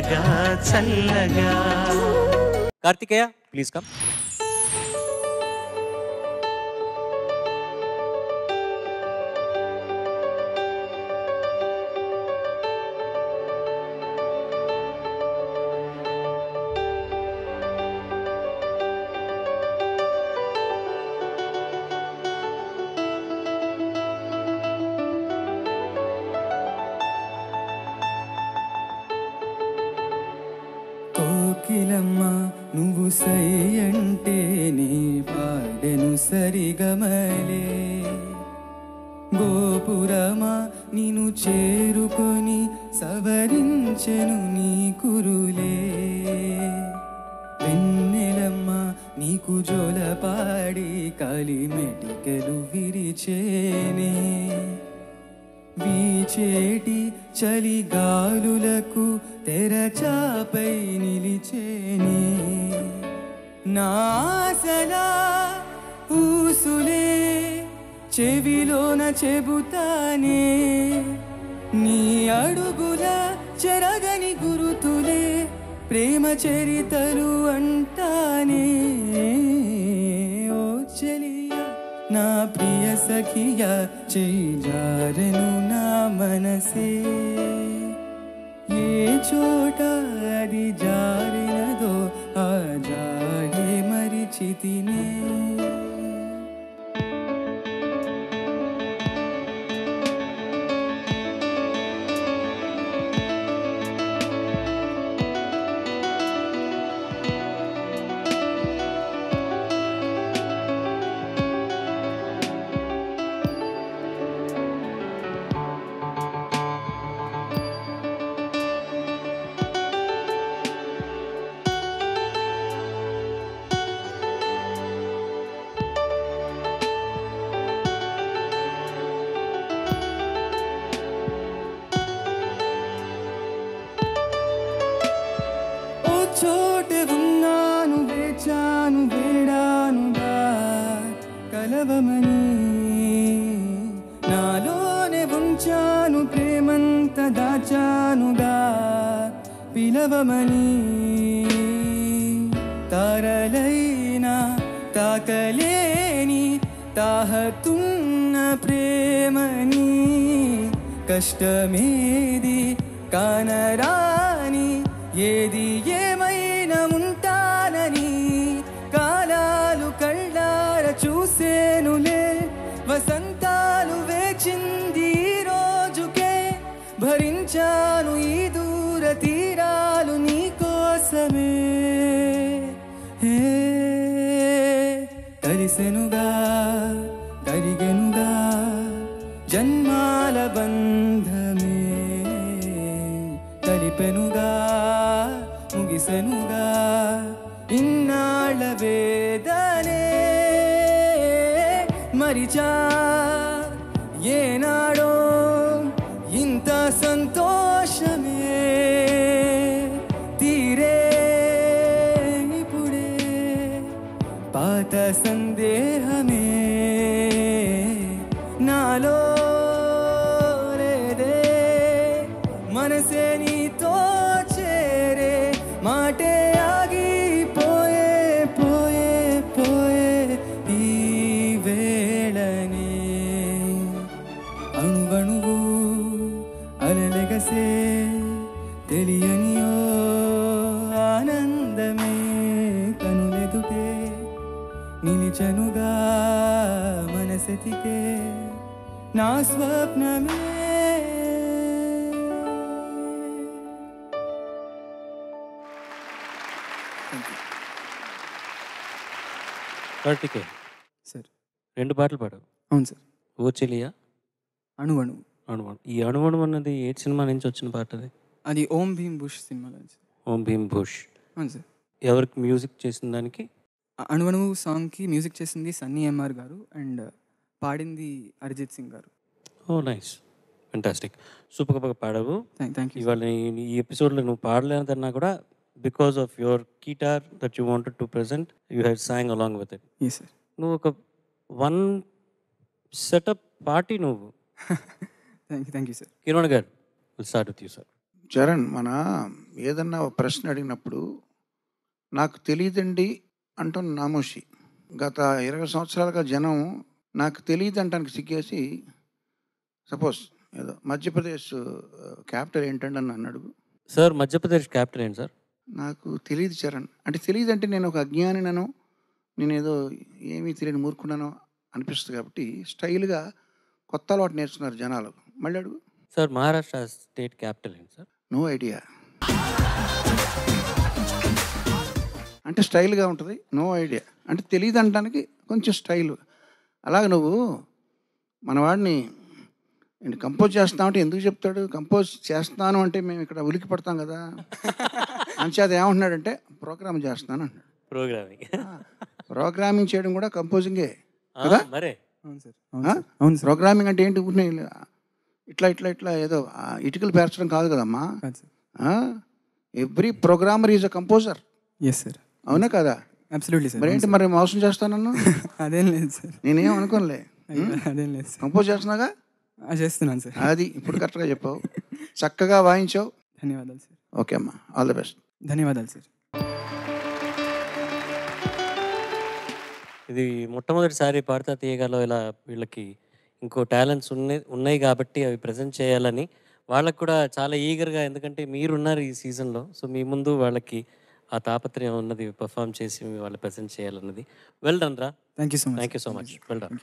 చల్లగా చల్లగా. Karthikeya please come. కోకిలమ్మ నువ్వు సై అంటే నీ పాడెను సరిగమలే, గోపురమా నిన్ను చేరుకొని సవరించెను నీ కురులే, వెన్నెలమ్మ నీకు జోలపాడి కలిమెటికలు విరిచేనే, వీచేటి చలిగాలులకు తెరచాపై నిలిచేనే, నాసలా ఊసులే చెవిలోన చెబుతానే, నీ అడుగుల చెరగని గురుతులే ప్రేమ చరితలు అంటానే. ఓ చెలియా నా ప్రియ సఖియా చేజారెను నా మనసే, ఏ చోట అది జారినదో ఆ జాడే మరిచితినే. చోటే ఉన్నాను వేచాను వేడానుగా కలవమని, నాలోనే ఉంచాను ప్రేమంత దాచానుగా పిలవమని, తారలైనా తాకలేని తాహతున్న ప్రేమని, కష్టమేది కానరాని ఏది ఏమైనా ఉంటానని, కాలాలు కళ్ళార చూసేనులే వసంతాలు వేచింది ఈ రోజుకే, భరించాను ఈ దూర తీరాలు నీ కోసమే. కలిసెనుగా కరిగెనుగా జన్మాల బంధమే, కలిపెనుగా ముగిసెనుగా ఇన్నాళ్ళ వేదనే, మరిచా ఏనాడో ఇంత సంతోషమే, తీరే ఇప్పుడే పాత సందేహమే, నాలో రేదే మనసే నీతో చేరే, మాటే ఆగిపోయే పోయే పోయే ఈ వేళనే, అణువణువు అలలెగసే తెలియని ఓ ఆనందమే, కనులెదుటే నిలిచనుగా మనసెతికే నా స్వప్నమే. కార్తికేయ సార్. 2 పాటలు పాడావు. అవును సార్. ఓ చెలియా, అణువణు. అణువణు. ఈ అణువణు అన్నది ఏ సినిమా నుంచి వచ్చిన పాట అది? అది ఓం భీమ్ బుష్ సినిమాలో. ఓం భీమ్ బుష్. అవును సార్. ఎవరికి మ్యూజిక్ చేసిన దానికి? అణువణు సాంగ్కి మ్యూజిక్ చేసింది సన్నీ ఎంఆర్ గారు అండ్ పాడింది అరిజిత్ సింగ్ గారు. ఓ నైస్, ఫెంటాస్టిక్, సూపర్గా పాడావు. Thank you. ఇవాళ ఈ ఎపిసోడ్లో నువ్వు పాడలేదన్నా కూడా because of your guitar that you wanted to present you had song along with it. Yes sir. నువ్వు ఒక 1 సెటప్ పార్టీ నువ్వు. Thank you sir. Kiran garu, will start with you sir. Charan, మన ఏదన్నా ఒక ప్రశ్న అడిగినప్పుడు నాకు తెలియదండి అంటాం నామోషి. గత 20 సంవత్సరాలుగా జనం నాకు తెలియదు అంటానికి సిగ్గేసి, సపోజ్ ఏదో మధ్యప్రదేశ్ క్యాపిటల్ ఏంటండి అని నన్ను అడుగు. సార్ మధ్యప్రదేశ్ క్యాపిటల్ ఏంటి సార్? నాకు తెలియదు చరణ్ అంటే. తెలియదంటే నేను ఒక అజ్ఞానినను, నేనేదో ఏమీ తెలియని మూర్ఖుడనో అనిపిస్తుంది. కాబట్టి స్టైల్గా కొత్త అలవాటు నేర్చుకున్నారు జనాలు. మళ్ళీ అడుగు. సార్ మహారాష్ట్ర స్టేట్ క్యాపిటల్ ఏంటి సార్? నో ఐడియా అంటే స్టైల్గా ఉంటుంది. నో ఐడియా అంటే తెలియదు అనడానికి కొంచెం స్టైల్. అలాగే నువ్వు మనవాడిని కంపోజ్ చేస్తామంటే ఎందుకు చెప్తాడు? కంపోజ్ చేస్తాను అంటే మేము ఇక్కడ ఉలికి పడతాం కదా. అంచేత ఏమంటున్నాడంటే ప్రోగ్రామ్ చేస్తున్నాను అంటున్నాడు. ప్రోగ్రామింగ్. ప్రోగ్రామింగ్ చేయడం కూడా కంపోజింగే కదా మరే. అవును సార్, అవును సార్. ప్రోగ్రామింగ్ అంటే ఏంటి? ఇట్లా ఇట్లా ఇట్లా ఏదో ఇటుకలు పేర్చడం కాదు కదమ్మా. Every programmer is a composer. Yes sir. అవునా కదా? Absolutely sir. మరి ఏంటి మరి మోసం చేస్తానన్ను? అదేం లేదు సార్. నేనేం అనుకోనులే. అదేం లేదు సార్. కంపోజ్ చేస్తున్నాగా, చేస్తున్నాను సార్. అది ఇప్పుడు కరెక్ట్గా చెప్పావు, చక్కగా వాయించావు. ధన్యవాదాలు సార్. ఓకే అమ్మా, ఆల్ ద బెస్ట్. ధన్యవాదాలు సార్. ఇది మొట్టమొదటిసారి పాడతా తీయగాలో ఇలా వీళ్ళకి ఇంకో టాలెంట్స్ ఉన్నాయి కాబట్టి అవి ప్రజెంట్ చేయాలని వాళ్ళకు కూడా చాలా ఈగర్గా, ఎందుకంటే మీరున్నారు ఈ సీజన్లో. సో మీ ముందు వాళ్ళకి ఆ తాపత్రయం ఉన్నది, పర్ఫామ్ చేసి వాళ్ళు ప్రజెంట్ చేయాలన్నది. వెల్ డన్ రా. Thank you so much. Thank you so much. Well done.